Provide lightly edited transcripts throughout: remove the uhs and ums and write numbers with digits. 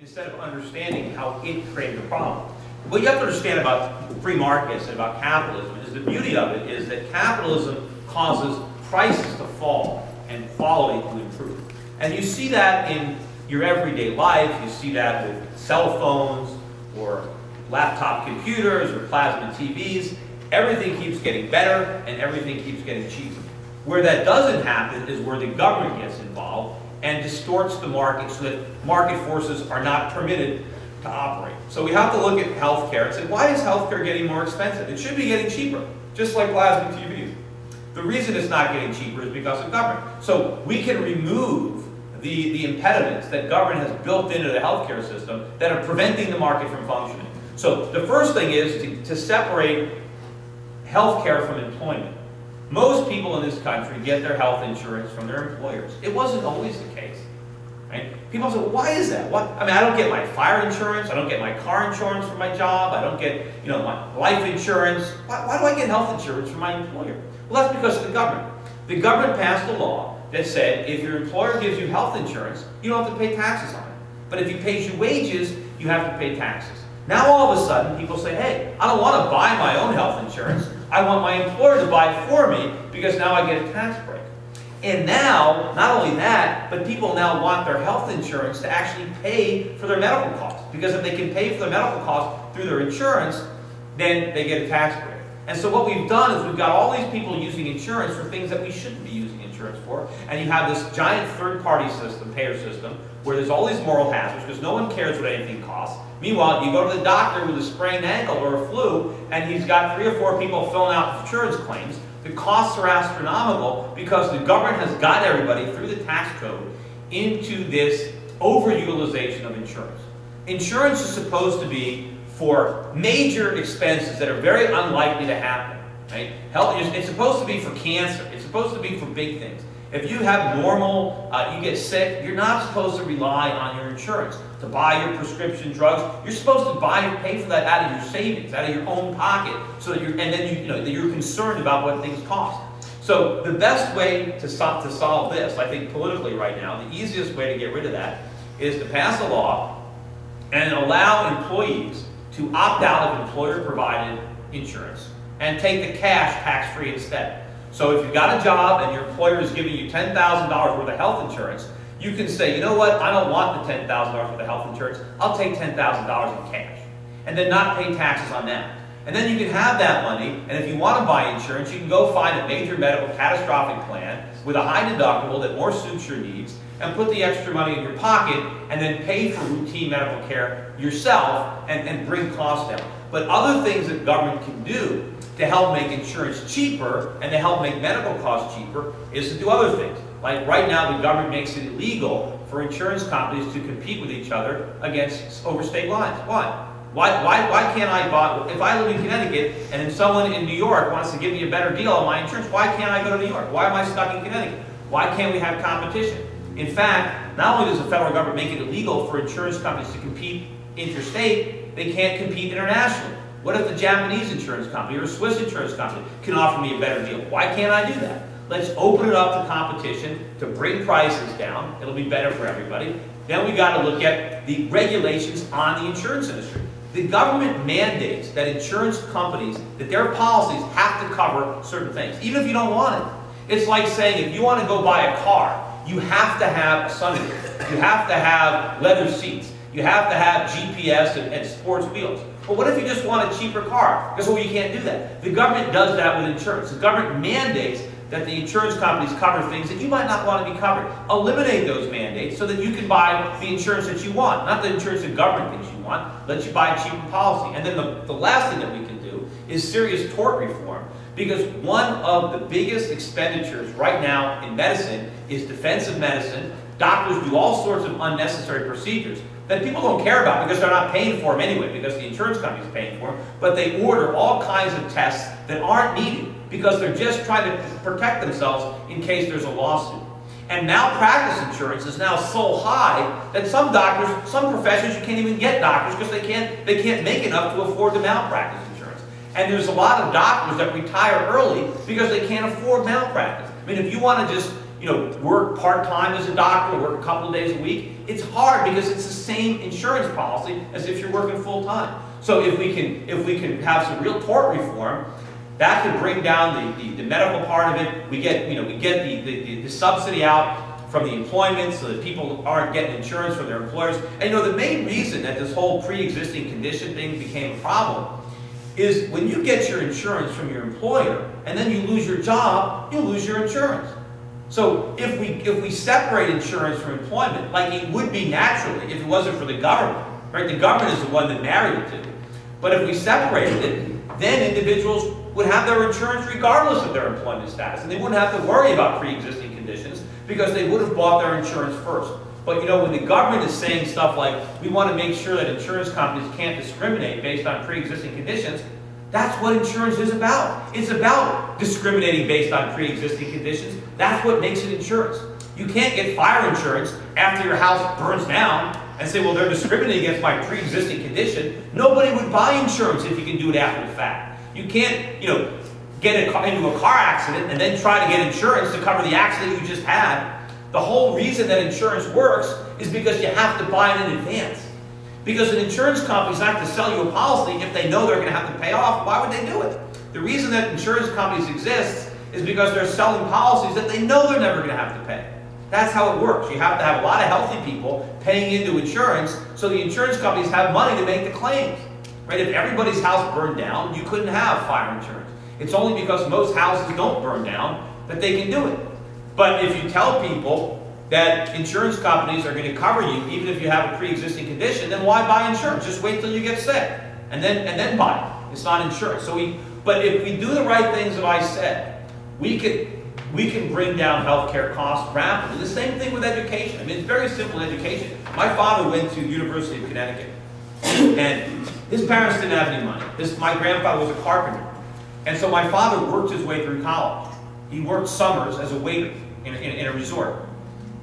instead of understanding how it created a problem. What you have to understand about free markets and about capitalism is the beauty of it is that capitalism causes prices to fall and quality to improve. And you see that in your everyday life. You see that with cell phones or laptop computers or plasma TVs. Everything keeps getting better and everything keeps getting cheaper. Where that doesn't happen is where the government gets involved and distorts the market so that market forces are not permitted to operate. So we have to look at healthcare and say, why is healthcare getting more expensive? It should be getting cheaper, just like plasma TVs. The reason it's not getting cheaper is because of government. So we can remove the impediments that government has built into the healthcare system that are preventing the market from functioning. So the first thing is to separate healthcare from employment. Most people in this country get their health insurance from their employers. It wasn't always the case. Right? People say, well, why is that? What? I mean, I don't get my fire insurance. I don't get my car insurance for my job. I don't get, my life insurance. Why do I get health insurance from my employer? Well, that's because of the government. The government passed a law that said if your employer gives you health insurance, you don't have to pay taxes on it. But if he pays you wages, you have to pay taxes. Now all of a sudden, people say, hey, I don't want to buy my own health insurance. I want my employer to buy it for me because now I get a tax break. And now, not only that, but people now want their health insurance to actually pay for their medical costs. Because if they can pay for their medical costs through their insurance, then they get a tax break. And so what we've done is we've got all these people using insurance for things that we shouldn't be using insurance for. And you have this giant third-party system, payer system, where there's all these moral hazards because no one cares what anything costs. Meanwhile, you go to the doctor with a sprained ankle or a flu, and he's got 3 or 4 people filling out insurance claims. The costs are astronomical because the government has got everybody through the tax code into this overutilization of insurance. Insurance is supposed to be for major expenses that are very unlikely to happen. Right? It's supposed to be for cancer. It's supposed to be for big things. If you have normal, you get sick, you're not supposed to rely on your insurance to buy your prescription drugs. You're supposed to pay for that out of your savings, out of your own pocket, so that you're concerned about what things cost. So the best way to solve this, I think politically right now, the easiest way to get rid of that is to pass a law and allow employees to opt out of employer-provided insurance and take the cash tax-free instead. So if you've got a job and your employer is giving you $10,000 worth of health insurance, you can say, you know what, I don't want the $10,000 worth of health insurance, I'll take $10,000 in cash. And then not pay taxes on that. And then you can have that money, and if you want to buy insurance, you can go find a major medical catastrophic plan with a high deductible that more suits your needs, and put the extra money in your pocket, and then pay for routine medical care yourself, and bring costs down. But other things that government can do to help make insurance cheaper and to help make medical costs cheaper is to do other things. Like right now, the government makes it illegal for insurance companies to compete with each other against overstate lines. Why? Why can't I buy, if I live in Connecticut and then someone in New York wants to give me a better deal on my insurance, why can't I go to New York? Why am I stuck in Connecticut? Why can't we have competition? In fact, not only does the federal government make it illegal for insurance companies to compete interstate, they can't compete internationally. What if the Japanese insurance company or a Swiss insurance company can offer me a better deal? Why can't I do that? Let's open it up to competition to bring prices down. It'll be better for everybody. Then we got to look at the regulations on the insurance industry. The government mandates that insurance companies, that their policies have to cover certain things, even if you don't want it. It's like saying if you want to go buy a car, you have to have a sunroof. You have to have leather seats. You have to have GPS and sports wheels. But what if you just want a cheaper car? Because well, you can't do that. The government does that with insurance. The government mandates that the insurance companies cover things that you might not want to be covered. Eliminate those mandates so that you can buy the insurance that you want, not the insurance the government thinks you want. Let you buy a cheaper policy. And then the last thing that we can do is serious tort reform, because one of the biggest expenditures right now in medicine is defensive medicine. Doctors do all sorts of unnecessary procedures that people don't care about because they're not paying for them anyway, because the insurance company is paying for them, but they order all kinds of tests that aren't needed because they're just trying to protect themselves in case there's a lawsuit. And malpractice insurance is now so high that some doctors, some professions, you can't even get doctors because they can't make enough to afford the malpractice insurance. And there's a lot of doctors that retire early because they can't afford malpractice. I mean, if you want to just work part-time as a doctor, work a couple of days a week. It's hard because it's the same insurance policy as if you're working full-time. So if we can have some real tort reform, that could bring down the medical part of it. We get the subsidy out from the employment so that people aren't getting insurance from their employers. And the main reason that this whole pre-existing condition thing became a problem is when you get your insurance from your employer and then you lose your job, you lose your insurance. So if we separate insurance from employment, like it would be naturally if it wasn't for the government, right? The government is the one that married the two. But if we separated it, then individuals would have their insurance regardless of their employment status, and they wouldn't have to worry about pre-existing conditions because they would have bought their insurance first. But when the government is saying stuff like, we want to make sure that insurance companies can't discriminate based on pre-existing conditions, that's what insurance is about. It's about discriminating based on pre-existing conditions. That's what makes it insurance. You can't get fire insurance after your house burns down and say, well, they're discriminating against my pre-existing condition. Nobody would buy insurance if you can do it after the fact. You can't, get into a car accident and then try to get insurance to cover the accident you just had. The whole reason that insurance works is because you have to buy it in advance. Because an insurance company is not going to sell you a policy if they know they're going to have to pay off. Why would they do it? The reason that insurance companies exist is because they're selling policies that they know they're never going to have to pay. That's how it works. You have to have a lot of healthy people paying into insurance so the insurance companies have money to make the claims. Right? If everybody's house burned down, you couldn't have fire insurance. It's only because most houses don't burn down that they can do it. But if you tell people that insurance companies are going to cover you even if you have a pre-existing condition, then why buy insurance? Just wait till you get sick and then buy it. It's not insurance. But if we do the right things that I said, we can bring down healthcare costs rapidly. The same thing with education. I mean, it's very simple education. My father went to the University of Connecticut, and his parents didn't have any money. My grandfather was a carpenter. And so my father worked his way through college. He worked summers as a waiter in a resort.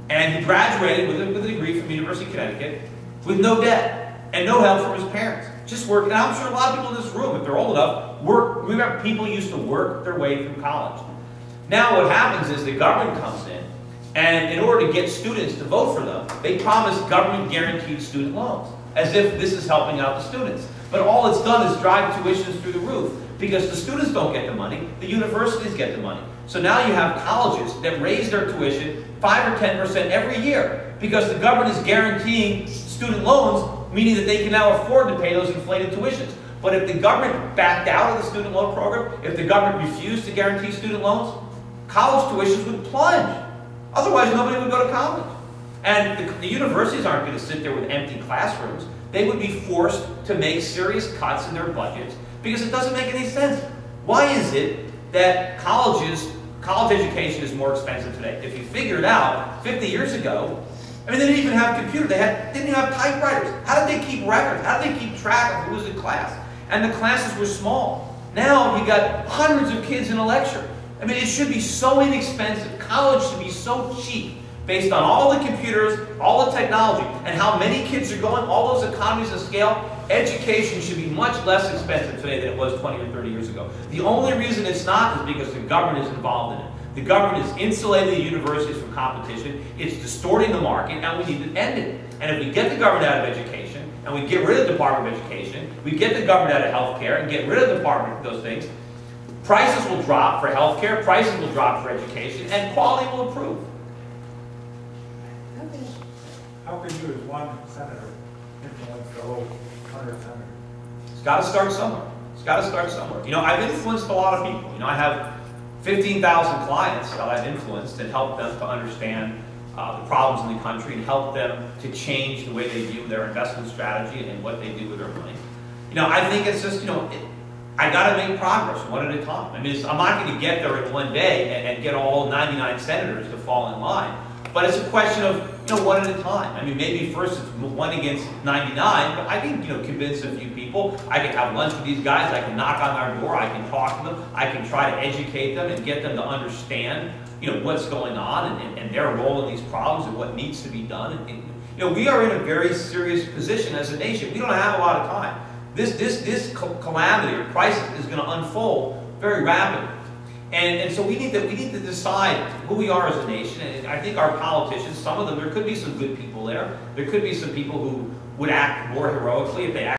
And he graduated with a degree from the University of Connecticut with no debt and no help from his parents. Just working. And I'm sure a lot of people in this room, if they're old enough, remember people used to work their way through college. Now what happens is the government comes in, and in order to get students to vote for them, they promise government-guaranteed student loans, as if this is helping out the students. But all it's done is drive tuitions through the roof, because the students don't get the money, the universities get the money. So now you have colleges that raise their tuition 5 or 10% every year, because the government is guaranteeing student loans, meaning that they can now afford to pay those inflated tuitions. But if the government backed out of the student loan program, if the government refused to guarantee student loans, college tuitions would plunge. Otherwise, nobody would go to college. And the universities aren't going to sit there with empty classrooms. They would be forced to make serious cuts in their budgets because it doesn't make any sense. Why is it that college education is more expensive today? If you figure it out, 50 years ago, I mean, they didn't even have computers. They didn't even have typewriters. How did they keep records? How did they keep track of who was in class? And the classes were small. Now you got hundreds of kids in a lecture. I mean, it should be so inexpensive. College should be so cheap based on all the computers, all the technology, and how many kids are going, all those economies of scale. Education should be much less expensive today than it was 20 or 30 years ago. The only reason it's not is because the government is involved in it. The government is insulating the universities from competition. It's distorting the market, and we need to end it. And if we get the government out of education, and we get rid of the Department of Education, we get the government out of healthcare, and get rid of the Department of those things, prices will drop for healthcare, prices will drop for education, and quality will improve. How can you, as one senator, influence the whole 100 senators? It's got to start somewhere. It's got to start somewhere. You know, I've influenced a lot of people. You know, I have 15,000 clients that I've influenced and helped them to understand the problems in the country and help them to change the way they view their investment strategy and what they do with their money. You know, I think it's just, you know, I got to make progress one at a time. I mean, I'm not going to get there in one day and get all 99 senators to fall in line. But it's a question of, you know, one at a time. I mean, maybe first it's 1 against 99, but I can, you know, convince a few people. I can have lunch with these guys. I can knock on their door. I can talk to them. I can try to educate them and get them to understand, you know, what's going on and their role in these problems and what needs to be done. And, you know, we are in a very serious position as a nation. We don't have a lot of time. This calamity or crisis is going to unfold very rapidly. And so we need to decide who we are as a nation. And I think our politicians, some of them, there could be some good people there. There could be some people who would act more heroically if they